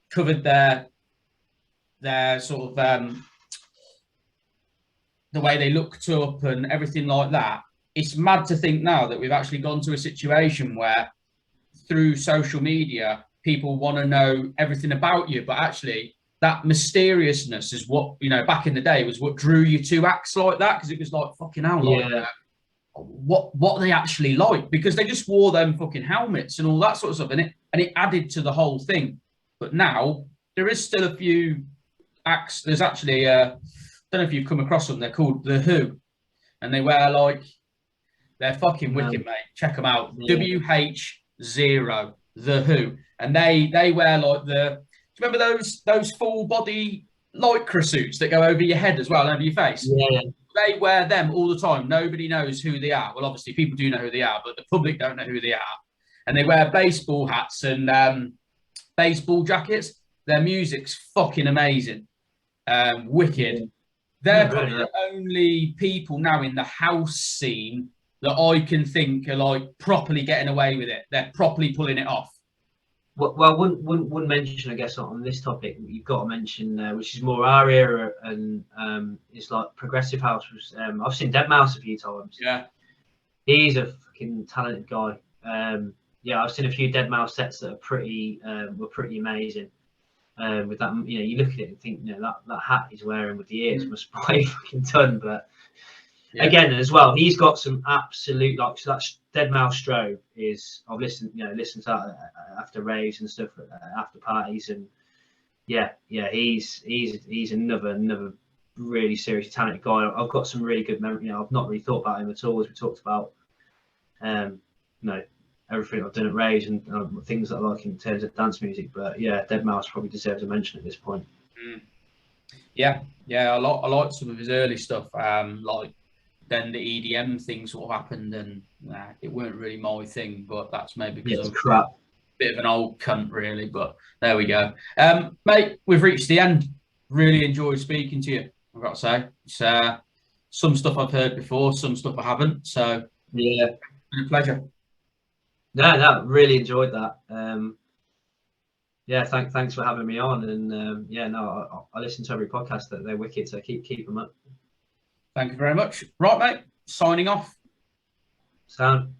covered their sort of the way they looked up and everything like that, it's mad to think now that we've actually gone to a situation where through social media, people want to know everything about you, but actually that mysteriousness is what, back in the day was what drew you to acts like that, because it was like, fucking hell, like, what they actually like, because they just wore them fucking helmets and all that sort of stuff, and it added to the whole thing. But now there is still a few acts. There's actually don't know if you've come across them. They're called The Who, and they wear like, they're fucking wicked, mate. Check them out. WH0, The Who, and they wear like do you remember those full body lycra suits that go over your head as well, over your face? Yeah. They wear them all the time. Nobody knows who they are. Well, obviously people do know who they are, but the public don't know who they are. And they wear baseball hats and baseball jackets. Their music's fucking amazing. Wicked. They're probably the only people now in the house scene that I can think are like properly getting away with it. They're properly pulling it off. Well, one mention, I guess, on this topic you've got to mention, which is more our era, and it's like progressive house. I've seen Deadmau5 a few times. Yeah, he's a fucking talented guy. I've seen a few Deadmau5 sets that are were pretty amazing. With that, you know, you look at it and think, you know, that hat he's wearing with the ears must weigh fucking ton. But again, as well, he's got some absolute, like, so that's Dead Mouse Strobe is, I've listened to that after raves and stuff, after parties, and he's another really serious talented guy. I've got some really good memory. You know, I've not really thought about him at all, as we talked about. You know, everything I've done at raves and things that I like in terms of dance music. But yeah, Dead Mouse probably deserves a mention at this point. Yeah, I like some of his early stuff. Like then the EDM thing sort of happened, and it weren't really my thing. But that's maybe because I'm crap. A bit of an old cunt, really. But there we go, mate. We've reached the end. Really enjoyed speaking to you. I've got to say, it's some stuff I've heard before, some stuff I haven't. So yeah, it's been a pleasure. No, really enjoyed that. Yeah, thanks for having me on. And I listen to every podcast. That they're wicked, so keep them up. Thank you very much. Right, mate. Signing off. Sound.